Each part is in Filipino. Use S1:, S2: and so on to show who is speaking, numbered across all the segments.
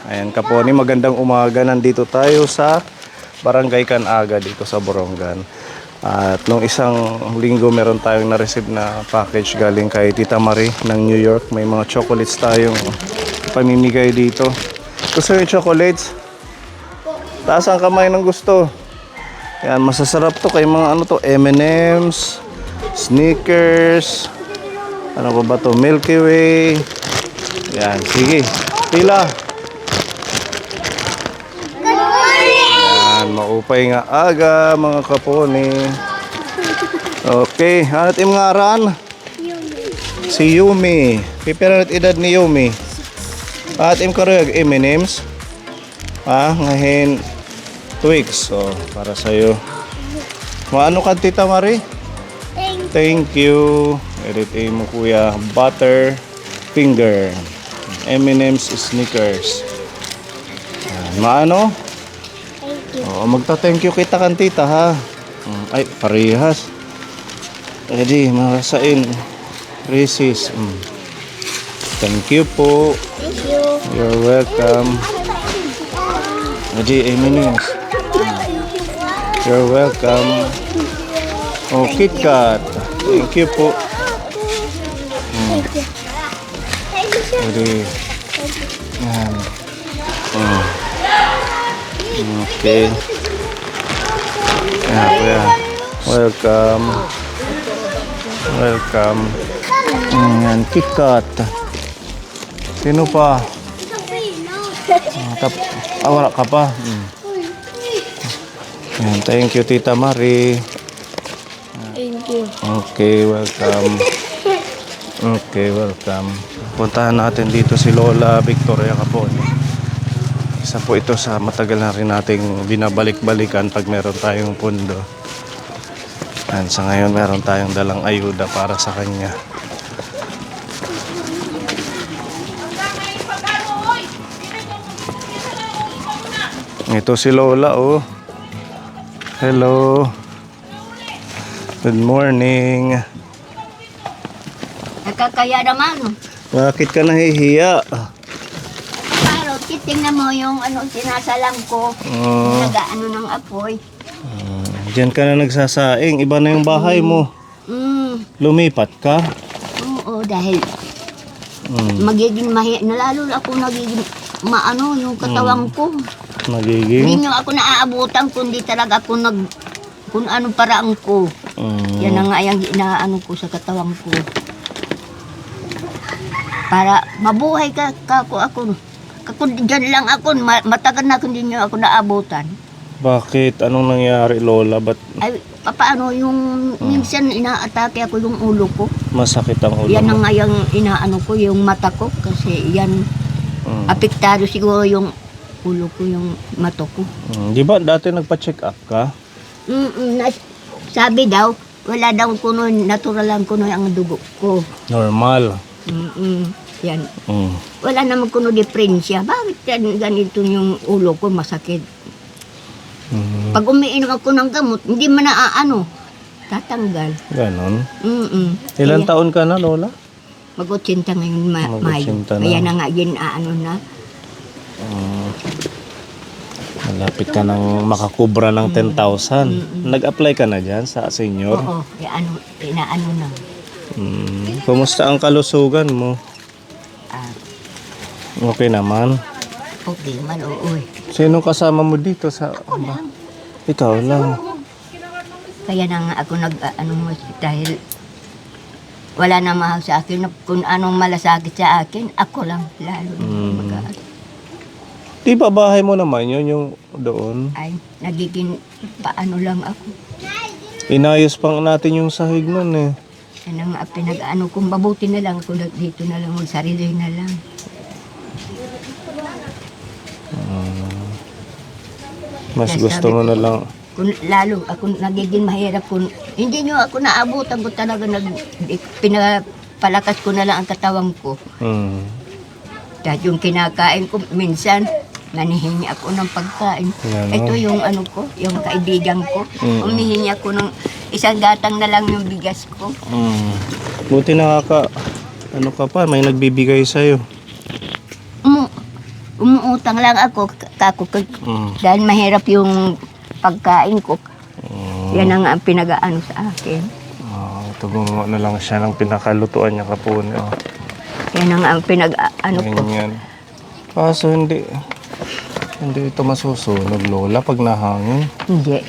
S1: Ayan Kaponi, magandang umaga. Nandito tayo sa Barangay Canaga dito sa Borongan. At nung isang linggo meron tayong na-receive na package galing kay Tita Marie ng New York. May mga chocolates tayong pamimigay dito. Gusto yung chocolates? Taas ang kamay ng gusto. Yan, masasarap to kay mga ano to, M&M's, Snickers, ano ba to, Milky Way. Yan, sige, pila. Yan, maupay nga aga mga Kaponi. Okay, hanat im ngaran? Si Yumi. Pipiranat edad ni Yumi. At im karag M&M's. Ngahin 2 weeks. So, para sa'yo. Maano ka Tita Marie? Thank you. Edit mo kuya. Butter finger. M&M's Snickers. Maano? Oo, magta-thank you kita kan tita ha. Ay, parehas. Ready, marasain. Reese's. Thank you po.
S2: Thank you.
S1: You're welcome. Ready, M&M's. You're welcome. Oh, KitKat. Thank you po. Ready. Yan. Okay. Yan, kuya. Welcome. Welcome. Yan, KitKat. Sino pa? Wala ka pa. Yan, thank you Tita Marie.
S2: Thank you.
S1: Okay, welcome. Okay, welcome. Puntahan natin dito si Lola Victoria Kaponi. Isa po ito sa matagal na rin nating binabalik-balikan pag meron tayong pundo. And sa ngayon meron tayong dalang ayuda para sa kanya. Ito si Lola oh. Hello. Good morning.
S2: Nakakaya naman.
S1: Bakit ka nahihiya?
S2: Pero titingnan mo yung ano sinasalang ko. Nag-ano ng apoy.
S1: Diyan ka na nagsasaing. Iba na yung bahay mo. Lumipat ka?
S2: Oo, dahil magiging lalo ako nagiging maano yung katawan ko. Hindi
S1: Nagiging?
S2: nyo ako naaabutan kundi talaga ako kung ano paraan ko. Yan ang nga yung inaano ko sa katawan ko. Para mabuhay ako. Dyan lang ako, matagal na hindi nyo ako naabutan.
S1: Bakit? Anong nangyari Lola? Ba't
S2: Ay, paano yung minsan inaatake ako yung ulo ko.
S1: masakit ang ulo
S2: Yan ang
S1: mo?
S2: nga yung inaano ko, yung mata ko. Kasi yan, apektado siguro yung ulo ko, yung mata ko.
S1: Di ba dati nagpa-check up ka?
S2: Sabi daw, wala daw kuno, natural lang kuno ang dugo ko.
S1: Normal.
S2: Yan. Wala naman kuno diferensya. Bakit yan ganito yung ulo ko masakit? Pag umiinom ako ng gamot, hindi man naaano. Tatanggal.
S1: Ganon.
S2: Kaya,
S1: Ilan taon ka na Lola?
S2: Mag-80 ngayon Mayo.
S1: Mag-80 na.
S2: Kaya na nga yun aano na.
S1: Malapit ka nang makakubra ng 10,000. Nag-apply ka na dyan sa senior?
S2: Oo, inaano na.
S1: Kumusta ang kalusugan mo? Okay naman.
S2: Okay man, oo.
S1: Sino kasama mo dito sa... Ikaw lang.
S2: Kaya na nga ako nag-ano mo dahil wala na mahal sa akin. Kung anong malasakit sa akin, ako lang lalo.
S1: Di ba bahay mo naman yun, yung doon?
S2: Ay, nagiging paano lang ako.
S1: Inayos pang natin yung sahig nun eh.
S2: Yan ang pinag-ano kung mabuti na lang ako dito na lang, sarili na lang.
S1: Mas
S2: Kaya
S1: gusto
S2: sabi
S1: mo
S2: ko,
S1: na lang.
S2: Kung lalo ako nagiging mahirap kung hindi nyo ako naabutan ko talaga pinapalakas ko na lang ang katawan ko. Dahil yung kinakain ko minsan nanihingi ako ng pagkain.
S1: Yan,
S2: Ito yung ano ko, yung kaibigan ko. Humihingi ako ng isang gatang na lang yung bigas ko.
S1: Buti ano ka pa, may nagbibigay sa'yo.
S2: Umuutang lang ako, dahil mahirap yung pagkain ko. Yan ang pinag-aano sa akin.
S1: Ito gumawa na lang siya ng pinakalutuan niya kapon.
S2: Yan ang pinag-ano ko.
S1: Ganyan. Kaso hindi ito masusunog, Lola, pag nahangin.
S2: Hindi.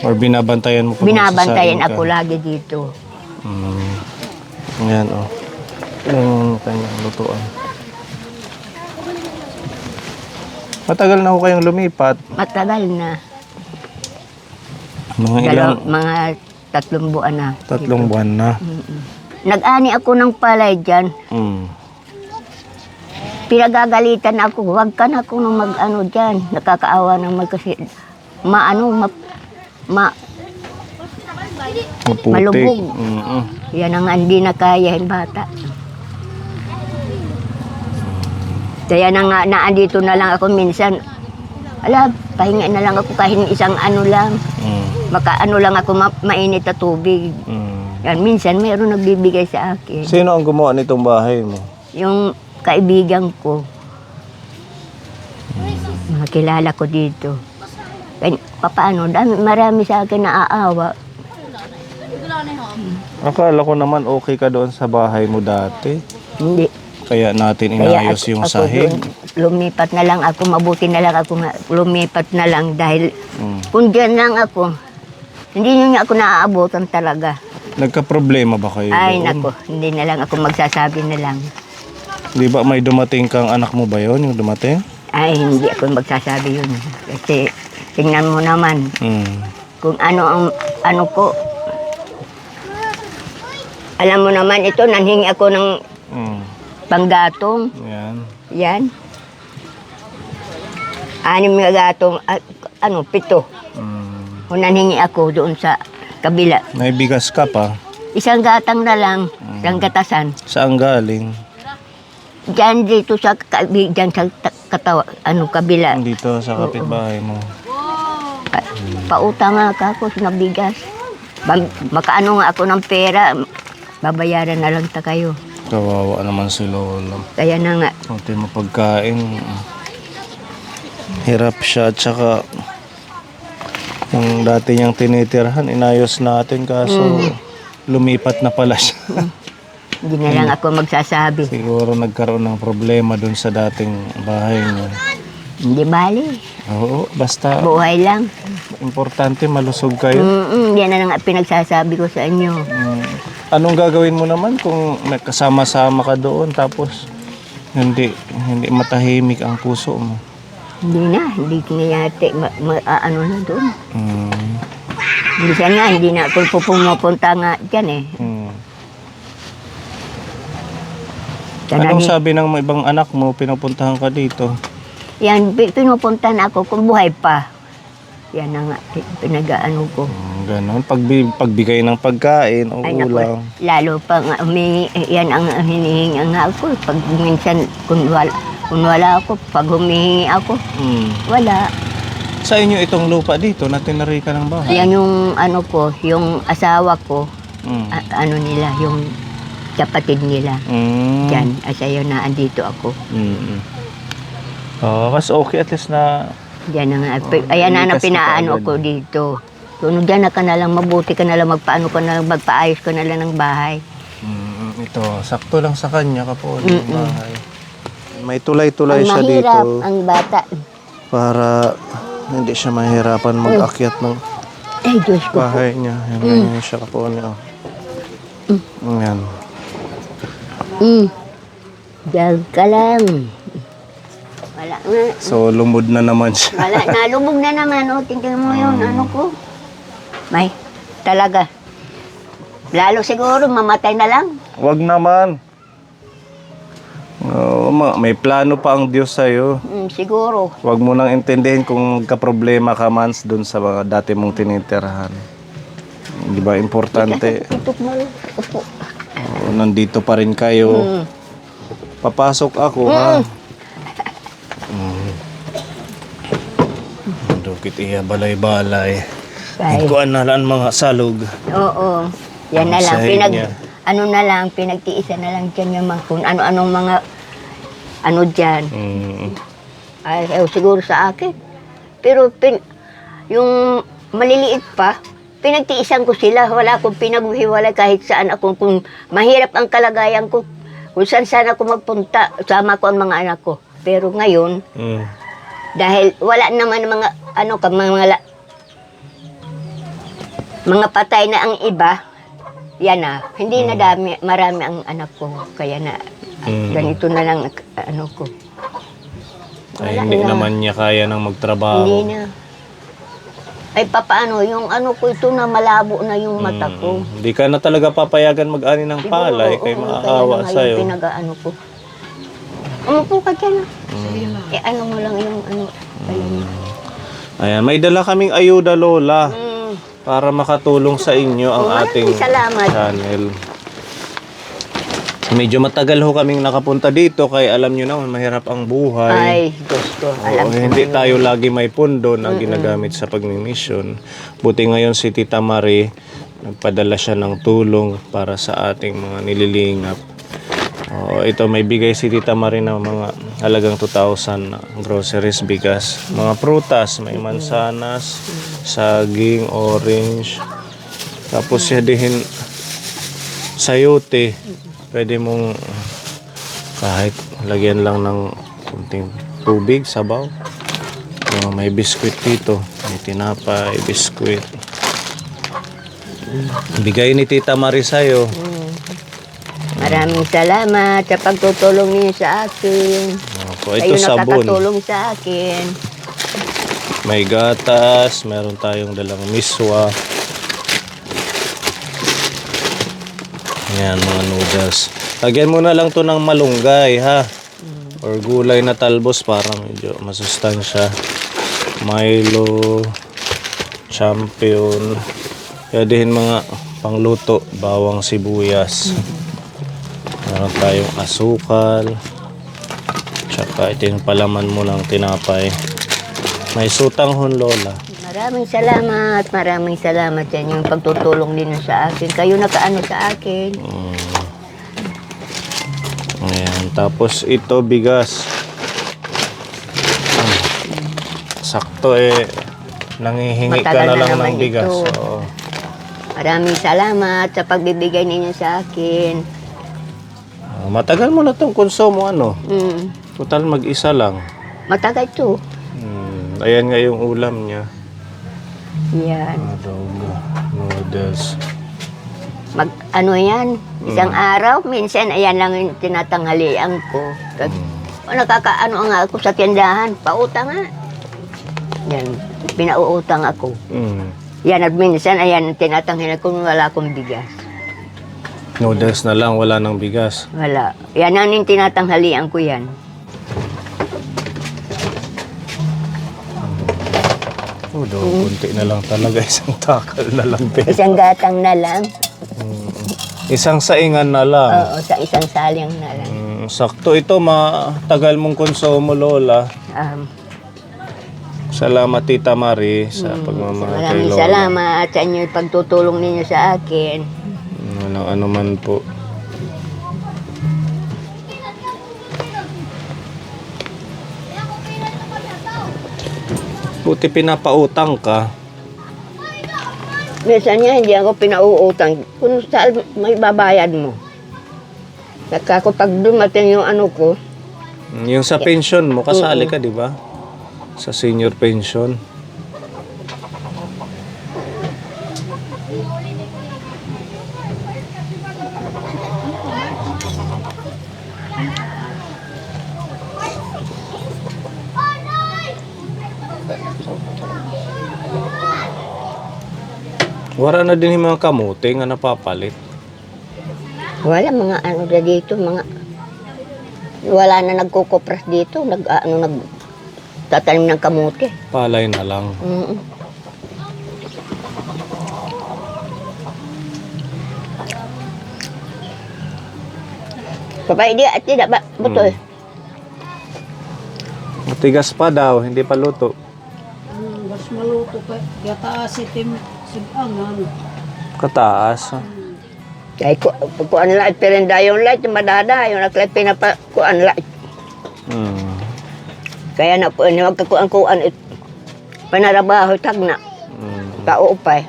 S1: Or binabantayan mo pag
S2: Binabantayan
S1: magsasaing ka?
S2: ako lagi dito.
S1: Yan, oh. Yan yung kanyang lutuan. Matagal na ako kayong lumipat.
S2: Matagal na.
S1: Mga ilang?
S2: Mga 3 buwan na.
S1: 3 buwan na.
S2: Nag-ani ako ng palay dyan. Pinagagalitan ako, huwag ka na kung mag-ano dyan. Nakakaawa naman kasi
S1: Maputik.
S2: malubog. Yan ang hindi na kaya yung bata. Kaya naandito na lang ako minsan. Pahinga na lang ako kahit isang ano lang. Makaano lang ako mainit na tubig. Yan, minsan mayroon nagbibigay sa akin.
S1: Sino ang gumawa nitong bahay mo?
S2: Yung kaibigan ko. Mga kilala ko dito. Paano? Marami sa akin naaawa.
S1: Akala ko naman okay ka doon sa bahay mo dati.
S2: Hindi.
S1: Kaya natin inayos yung sahig.
S2: Lumipat na lang ako. Mabuti na lang ako lumipat na lang dahil kung dyan lang ako, hindi niya ako naaabutan talaga.
S1: Nagka-problema ba kayo
S2: Ay,
S1: doon?
S2: nako. Hindi na lang ako magsasabi na lang.
S1: Di ba may dumating kang anak mo ba yon yung dumating?
S2: Ay, hindi ako magsasabi yun. Kasi tingnan mo naman kung ano ko. Alam mo naman ito, nanhingi ako ng panggatong.
S1: Yan.
S2: Yan. 6 na gatong, 7. Kung nanhingi ako doon sa kabila.
S1: May bigas ka pa.
S2: Isang gatang na lang, isang gatasan.
S1: Saan galing?
S2: Diyan dito sa diyan sa kabila.
S1: Dito sa kapitbahay mo.
S2: Pautang nga ako sa bigas. Makaano nga ako ng pera, babayaran na lang ta kayo.
S1: Kawawa naman si Lola.
S2: Kaya na nga.
S1: Kunti mo pagkain. Hirap siya at saka yung dati niyang tinitirhan, inayos natin kaso lumipat na pala siya.
S2: Hindi na lang ako magsasabi.
S1: Siguro nagkaroon ng problema dun sa dating bahay niya.
S2: Hindi bali.
S1: Oo, basta
S2: Buhay lang.
S1: importante malusog kayo.
S2: Yan na nga pinagsasabi ko sa inyo.
S1: Anong gagawin mo naman kung kasama-sama ka doon tapos hindi matahimik ang puso mo?
S2: Hindi kinayate, ano na doon. Minsan nga, hindi na ako pumupunta nga dyan eh.
S1: Anong sabi ng ibang anak mo, pinupuntahan ka dito?
S2: Yan, pinupunta na ako kung buhay pa. Yan na nga, pinag-ano ko.
S1: Ganon, pagbigay ng pagkain o
S2: Ay naku,
S1: ulam.
S2: lalo pa nga, yan ang hinihingi nga ako. Pag minsan, kung wala ako, pag humihingi ako, wala.
S1: Sa inyo itong lupa dito na tinari ka ng bahay?
S2: Yan yung ano ko, yung asawa ko, ano nila, yung kapatid nila. Yan, asayo na andito ako.
S1: Kasi okay at least na...
S2: Yan na nga, ayan na
S1: likas ka
S2: pinaano
S1: agad.
S2: ko dito. Kung dyan na ka na lang, mabuti ka na lang, magpaano ka na lang, magpaayos ka na lang ng bahay.
S1: Ito, sakto lang sa kanya kapon yung bahay. May tulay-tulay
S2: Ang
S1: siya
S2: mahirap,
S1: dito
S2: ang bata.
S1: para hindi siya mahirapan mag-akyat ng
S2: Ay, Diyos ko po.
S1: bahay niya. Yan siya kapon niya. Yan.
S2: Diyan ka lang. Wala nga.
S1: So, lumod na naman siya.
S2: Wala, nalubog na naman. O, tingnan mo yun, ano ko. May, talaga. Lalo siguro, mamatay na lang.
S1: Wag naman. May plano pa ang Diyos sa'yo.
S2: Siguro.
S1: Huwag mo nang intindihin kung kaproblema ka man dun sa mga dati mong tinitirhan. Di ba importante?
S2: Tutok mo. Upo.
S1: Nandito pa rin kayo. Papasok ako, ha? Dukit iya balay-balay.
S2: Ay.
S1: Ikuan na lang mga salog.
S2: Oo. Yan na lang.
S1: Sahig niya.
S2: Ano na lang, pinagtiisan na lang dyan yung mga kung ano-anong mga ano dyan. Ayaw siguro sa akin. Pero yung maliliit pa, pinagtiisan ko sila. Wala akong pinaghiwalay kahit saan ako. Kung mahirap ang kalagayan ko, kung saan ako magpunta, sama ko ang mga anak ko. Pero ngayon, dahil wala naman mga mga patay na ang iba, yan na. Hindi na marami ang anak ko. Kaya na, ganito na lang ko.
S1: Ay, hindi naman niya kaya nang magtrabaho.
S2: Hindi na. Ay, papaano, yung ko ito na malabo na yung mata ko.
S1: Hindi ka na talaga papayagan mag-ani ng palay, kay maaawa sa'yo.
S2: Kaya pinag-ano ko. Umupo ka dyan. Mo lang yung
S1: Ayan, may dala kaming ayuda, Lola. Para makatulong sa inyo ang ating channel. Medyo matagal ho kaming nakapunta dito kaya alam nyo naman mahirap ang buhay.
S2: Ay, gusto. Alam ko.
S1: Hindi tayo lagi may pundo na ginagamit sa pagmimisyon. Buti ngayon si Tita Marie, nagpadala siya ng tulong para sa ating mga nililingap. Ito may bigay si Tita Marie ng mga halagang 2,000 na groceries, bigas. Mga prutas, may mansanas, saging, orange. Tapos siya dihin sayote. Pwede mong kahit lagyan lang ng kunting tubig, sabaw. May biskwit dito. May tinapay, biskwit. Bigay ni Tita Marie sa'yo.
S2: Maraming salamat sa pagtutulong niyo sa akin.
S1: Ito sabon.
S2: Nakakatulong sa akin.
S1: May gatas, meron tayong dalang miswa. Yan, mga noodles. Lagyan mo na lang to ng malunggay, ha? Or gulay na talbos para medyo masustansya. Milo, champion. Pwedeng mga pangluto, bawang sibuyas. Meron tayong asukal. Tsaka ito yung palaman mo ng tinapay. May sutang hon, Lola.
S2: Maraming salamat sa inyong pagtutulong din sa akin. Kayo nakaano sa akin.
S1: Ayan. Tapos ito, bigas. Sakto nangihingi ka na lang ng bigas. Oo.
S2: Maraming salamat sa pagbibigay ninyo sa akin.
S1: Matagal mo na itong konsumo, Total mag-isa lang.
S2: Matagal to.
S1: Ayan nga yung ulam niya.
S2: Yan.
S1: Adobo, noodles.
S2: Yan, isang araw, minsan ayan lang yung tinatanghalian ko. Nakakaano nga ako sa tindahan, pautang nga. Yan, pinauutang ako. Yan, at minsan ayan, tinatanghalian ko, wala akong bigas.
S1: Noodles na lang, wala nang bigas.
S2: Wala. Yan ang yung tinatanghalian ko yan.
S1: Kunti na lang talaga, isang takal na lang.
S2: Isang gatang na lang.
S1: Isang saingan na lang.
S2: Oo, sa isang salyang na lang.
S1: Sakto ito, matagal mong konsumo, Lola. Salamat, Tita Marie, sa pagmamahal kay
S2: Maraming
S1: Lola.
S2: salamat sa inyo yung pagtutulong ninyo sa akin.
S1: Walang ano man po. Buti pinapautang ka.
S2: Minsan niya, hindi ako pinauutang. Kung saan may babayad mo. Saka ko pag dumating yung ko,
S1: Yung sa pension mo, kasali ka, di ba? Sa senior pension. Wala na din yung mga kamote nga napapalit.
S2: wala mga na dito, wala na nagkukupras dito, nagtatanim ng kamote.
S1: Palay na lang.
S2: Kapag at tidak ba, betul.
S1: Matigas pa daw, hindi pa luto.
S3: Mas maluto pa. Kaya taas itim sibangan.
S1: Kataas.
S2: Ay, kuan lahat, pero yung lahat, yung madada, yung naklat pinapakuan lahat. Kaya na po, magkakuan-kuan it. Panarabaho, tag na. Kaupay.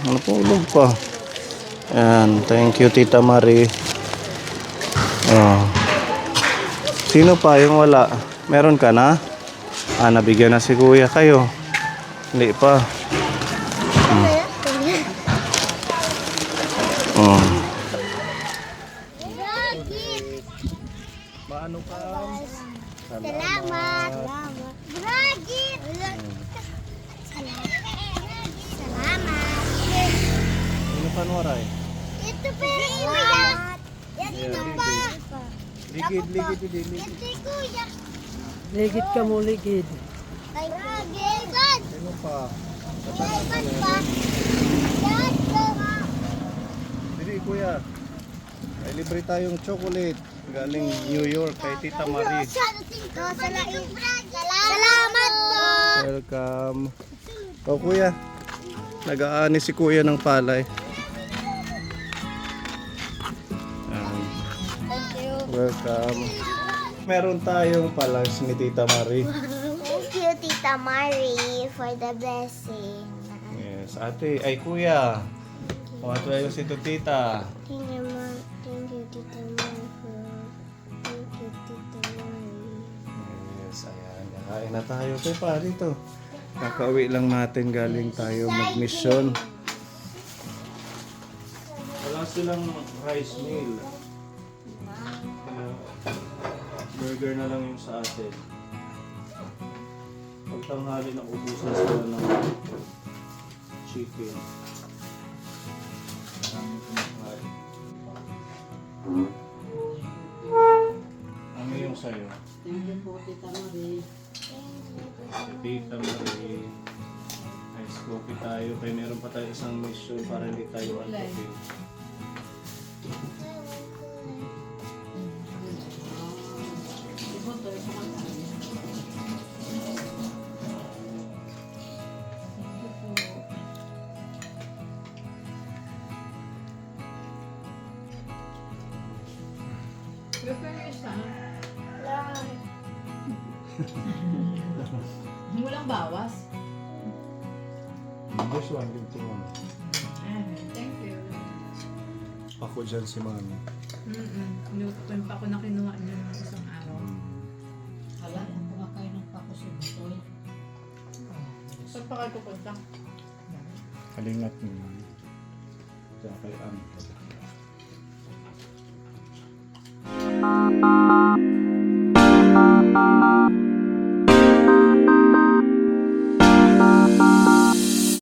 S1: Napulog pa. Ayan, thank you Tita Marie. Oh. Sino pa yung wala? Meron ka na? Nabigyan na si Kuya kayo. Hindi pa. Oh. Paano ka?
S4: Salamat. Bragit. Salamat.
S1: Sino pa Noray?
S4: Ito pa rin yan. Ito pa.
S1: Ligid.
S4: Ito kuya.
S3: Ligid ka mo, ligid.
S4: Ay, bragit.
S1: Sino pa?
S4: Iwan pa. Yan ko.
S1: Dili Kuya. Ay libre tayong chocolate. Galing New York kay Tita Marie.
S4: Salamat po.
S1: Welcome. O Kuya. Nag-aani si Kuya ng palay. Ayan.
S4: Thank you.
S1: Welcome. Meron tayong palas ni Tita Marie.
S4: Thank you, Tita Marie, for the blessing.
S1: Yes, ate. Ay Kuya. Mga tayo si Tita.
S4: Thank you, Tita Marie. Thank you, Tita Marie.
S1: Yes, ayan. Kain na tayo. Kaya pa dito. Kakauwi lang natin galing tayo mag-mission. Wala silang rice meal. Burger na lang yung sa atin. Pagtanghali na ubusan sila ng chicken. Ano yung sa'yo?
S3: Thank you po, Tita Marie.
S1: Tita Marie. Nice coffee tayo. Kaya meron pa tayo isang mission para hindi tayo uncoffee.
S5: Walang bawas.
S1: This one, give to mama.
S5: Thank you.
S1: Ako dyan si mami.
S5: Inutuin pa ako na kinuha niya ng isang araw.
S3: Hala, ang kumakain ng pako si Butoy.
S5: Saan pa kayo pupunta?
S1: Kalingat mo. Diyan kay Ami.